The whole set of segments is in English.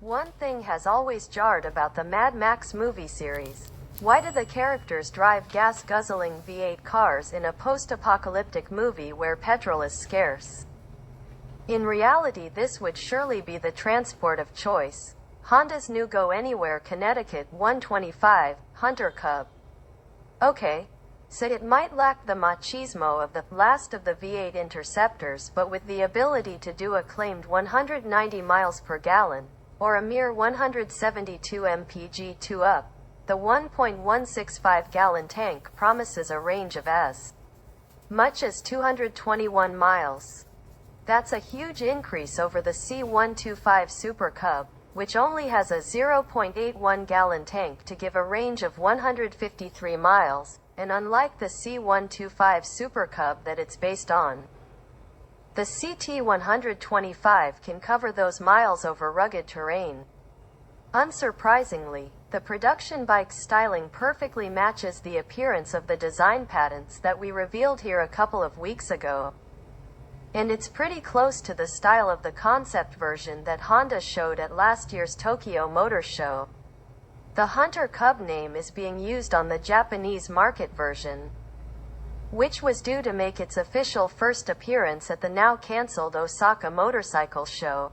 One thing has always jarred about the Mad Max movie series. Why do the characters drive gas-guzzling V8 cars in a post-apocalyptic movie where petrol is scarce? In reality, this would surely be the transport of choice. Honda's new Go Anywhere Connecticut 125 Hunter Cub. Okay, so it might lack the machismo of the last of the V8 Interceptors, but with the ability to do a claimed 190 miles per gallon, or a mere 172 mpg 2-up, the 1.165-gallon tank promises a range of as much as 221 miles. That's a huge increase over the C125 Super Cub, which only has a 0.81-gallon tank to give a range of 153 miles, and unlike the C125 Super Cub that it's based on, the CT125 can cover those miles over rugged terrain. Unsurprisingly, the production bike's styling perfectly matches the appearance of the design patents that we revealed here a couple of weeks ago. And it's pretty close to the style of the concept version that Honda showed at last year's Tokyo Motor Show. The Hunter Cub name is being used on the Japanese market version, which was due to make its official first appearance at the now cancelled Osaka Motorcycle Show.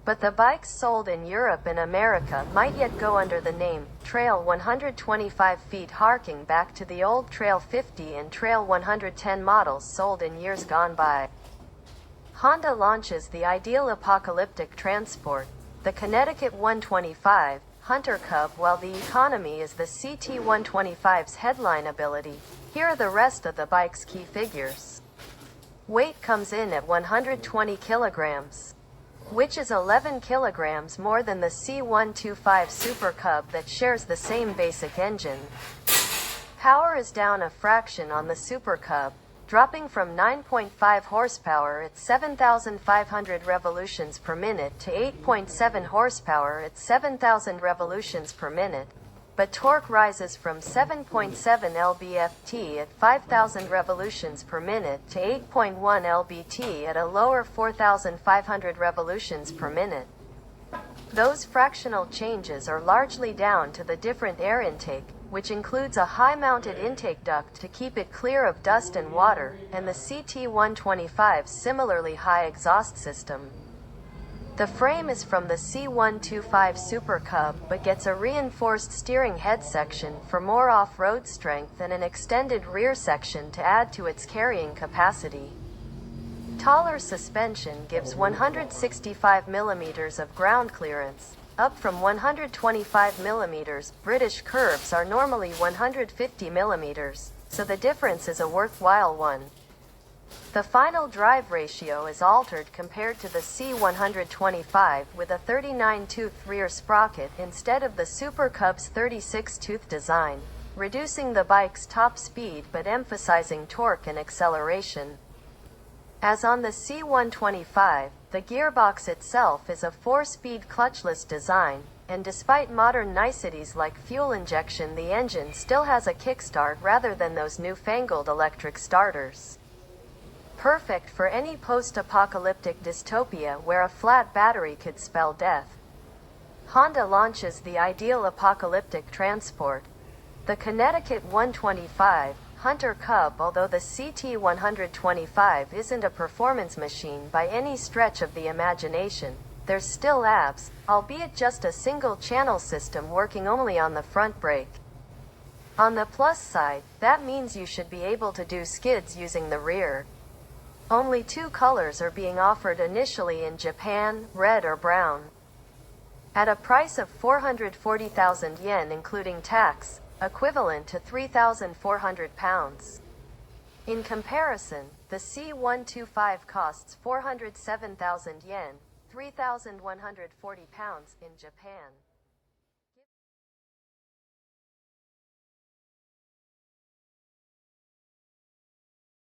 But the bikes sold in Europe and America might yet go under the name Trail 125 feet, harking back to the old Trail 50 and Trail 110 models sold in years gone by. Honda launches the ideal apocalyptic transport, the Connecticut 125 Hunter Cub, while the economy is the CT125's headline ability. Here are the rest of the bike's key figures. Weight comes in at 120 kilograms, which is 11 kilograms more than the C125 Super Cub that shares the same basic engine. Power is down a fraction on the Super Cub, dropping from 9.5 horsepower at 7,500 revolutions per minute to 8.7 horsepower at 7,000 revolutions per minute, but torque rises from 7.7 lb-ft at 5,000 revolutions per minute to 8.1 lb-ft at a lower 4,500 revolutions per minute. Those fractional changes are largely down to the different air intake, which includes a high-mounted intake duct to keep it clear of dust and water, and the CT125's similarly high exhaust system. The frame is from the C125 Super Cub but gets a reinforced steering head section for more off-road strength and an extended rear section to add to its carrying capacity. Taller suspension gives 165 mm of ground clearance, up from 125 mm. British curves are normally 150 mm, so the difference is a worthwhile one. The final drive ratio is altered compared to the C125 with a 39-tooth rear sprocket instead of the Super Cub's 36-tooth design, reducing the bike's top speed but emphasizing torque and acceleration. As on the C125, the gearbox itself is a 4-speed clutchless design, and despite modern niceties like fuel injection, the engine still has a kickstart rather than those newfangled electric starters. Perfect for any post-apocalyptic dystopia where a flat battery could spell death. Honda launches the ideal apocalyptic transport, the Connecticut 125 Hunter Cub. Although the CT125 isn't a performance machine by any stretch of the imagination, there's still ABS, albeit just a single-channel system working only on the front brake. On the plus side, that means you should be able to do skids using the rear. Only 2 colors are being offered initially in Japan, red or brown. At a price of 440,000 yen including tax, equivalent to £3,400. In comparison, the C125 costs 407,000 yen, £3,140 in Japan.